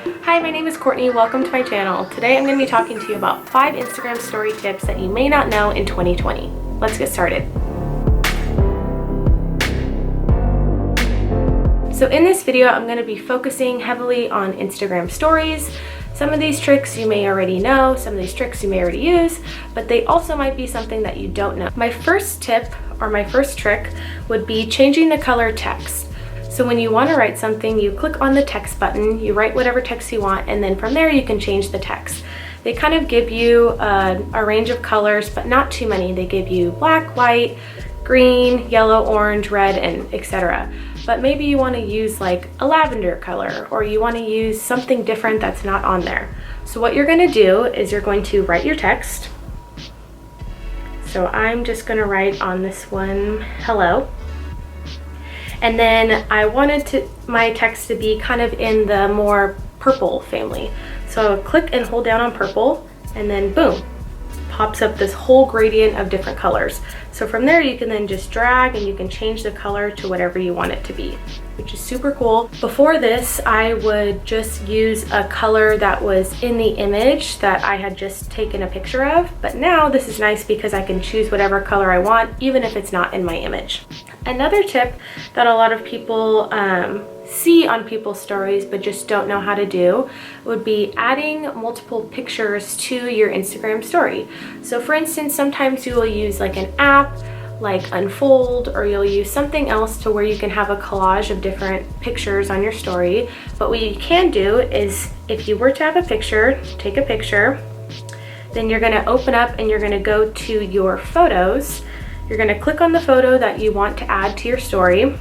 Hi, my name is Courtney. Welcome to my channel. Today I'm going to be talking to you about 5 Instagram story tips that you may not know in 2020. Let's get started. So in this video, I'm going to be focusing heavily on Instagram stories. Some of these tricks you may already know, some of these tricks you may already use, but they also might be something that you don't know. My first tip or my first trick would be changing the color text. So when you want to write something, you click on the text button, you write whatever text you want, and then from there you can change the text. They kind of give you a range of colors, but not too many. They give you black, white, green, yellow, orange, red, and etc. But maybe you want to use like a lavender color, or you want to use something different that's not on there. So what you're going to do is you're going to write your text. So I'm just going to write on this one, hello. And then I wanted my text to be kind of in the more purple family. So click and hold down on purple, and then boom, pops up this whole gradient of different colors. So from there you can then just drag and you can change the color to whatever you want it to be, which is super cool. Before this, I would just use a color that was in the image that I had just taken a picture of, but now this is nice because I can choose whatever color I want, even if it's not in my image. Another tip that a lot of people see on people's stories but just don't know how to do would be adding multiple pictures to your Instagram story. So for instance, sometimes you will use like an app like Unfold, or you'll use something else to where you can have a collage of different pictures on your story. But what you can do is, if you were to have a picture, take a picture, then you're going to open up and you're going to go to your photos. You're going to click on the photo that you want to add to your story,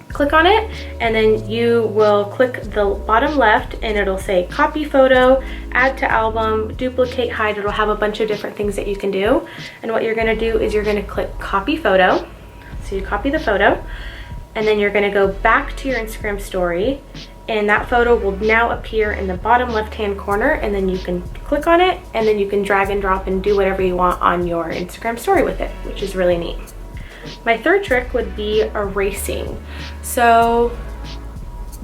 click on it, and then you will click the bottom left and it'll say copy photo, add to album, duplicate, hide. It'll have a bunch of different things that you can do. And what you're going to do is you're going to click copy photo. So you copy the photo, and then you're going to go back to your Instagram story, and that photo will now appear in the bottom left hand corner, and then you can click on it and then you can drag and drop and do whatever you want on your Instagram story with it, which is really neat. My third trick would be erasing. So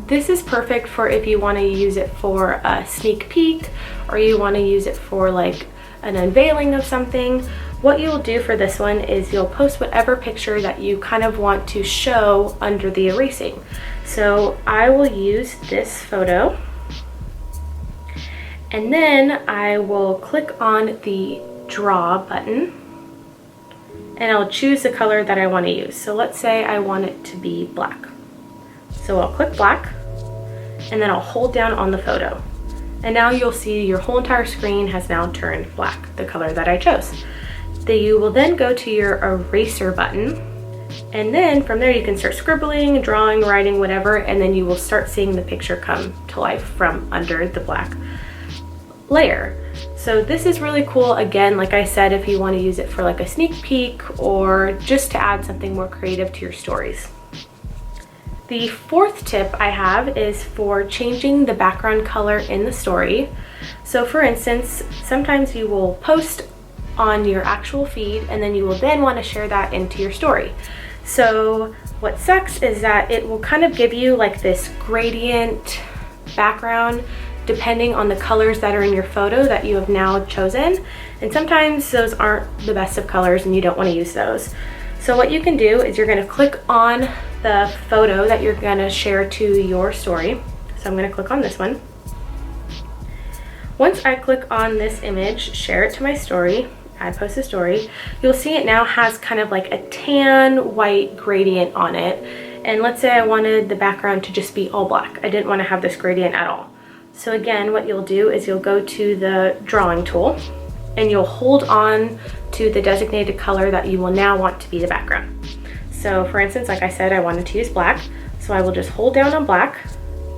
this is perfect for if you want to use it for a sneak peek, or you want to use it for like an unveiling of something. What you'll do for this one is you'll post whatever picture that you kind of want to show under the erasing. So I will use this photo, and then I will click on the draw button, and I'll choose the color that I want to use. So let's say I want it to be black. So I'll click black, and then I'll hold down on the photo. And now you'll see your whole entire screen has now turned black, the color that I chose. You will then go to your eraser button, and then from there you can start scribbling, drawing, writing, whatever, and then you will start seeing the picture come to life from under the black layer. So this is really cool. Again, like I said, if you want to use it for like a sneak peek or just to add something more creative to your stories. The fourth tip I have is for changing the background color in the story. So for instance, sometimes you will post on your actual feed, and then you will then want to share that into your story. So what sucks is that it will kind of give you like this gradient background depending on the colors that are in your photo that you have now chosen. And sometimes those aren't the best of colors and you don't want to use those. So what you can do is you're going to click on the photo that you're going to share to your story. So I'm going to click on this one. Once I click on this image, share it to my story, I post a story, you'll see it now has kind of like a tan white gradient on it. And let's say I wanted the background to just be all black. I didn't want to have this gradient at all. So again, what you'll do is you'll go to the drawing tool and you'll hold on to the designated color that you will now want to be the background. So for instance, like I said, I wanted to use black. So I will just hold down on black,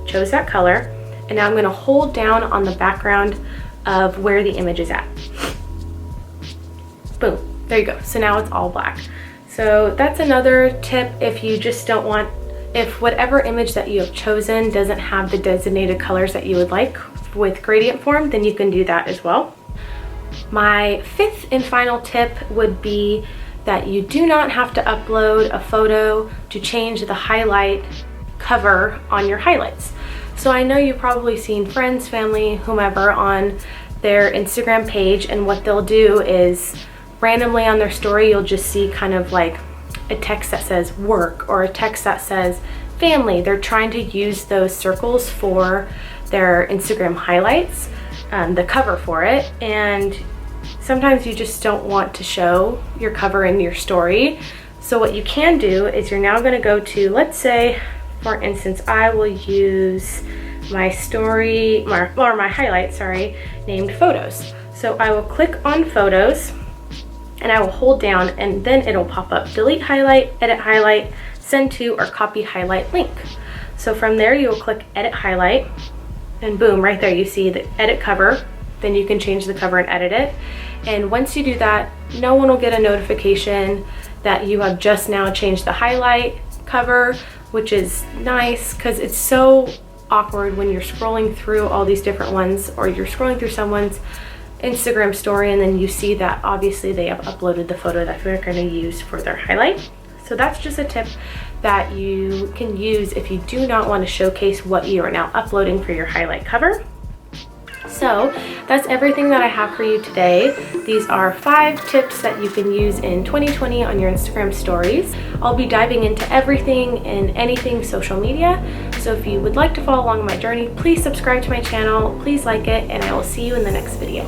chose that color, and now I'm going to hold down on the background of where the image is at. Boom, there you go. So now it's all black. So that's another tip if you just don't want, if whatever image that you have chosen doesn't have the designated colors that you would like with gradient form, then you can do that as well. My fifth and final tip would be that you do not have to upload a photo to change the highlight cover on your highlights. So I know you've probably seen friends, family, whomever on their Instagram page, and what they'll do is randomly on their story, you'll just see kind of like a text that says work or a text that says family. They're trying to use those circles for their Instagram highlights, the cover for it, and sometimes you just don't want to show your cover in your story. So what you can do is you're now going to go to, let's say, for instance, I will use my story, or my highlight, sorry, named photos. So I will click on photos and I will hold down, and then it'll pop up delete highlight, edit highlight, send to, or copy highlight link. So from there you will click edit highlight, and boom, right there you see the edit cover. Then you can change the cover and edit it. And once you do that, no one will get a notification that you have just now changed the highlight cover, which is nice because it's so awkward when you're scrolling through all these different ones, or you're scrolling through someone's Instagram story and then you see that obviously they have uploaded the photo that they're going to use for their highlight. So that's just a tip that you can use if you do not want to showcase what you are now uploading for your highlight cover. So that's everything that I have for you today. These are 5 tips that you can use in 2020 on your Instagram stories. I'll be diving into everything and anything social media. So if you would like to follow along my journey, please subscribe to my channel, please like it, and I will see you in the next video.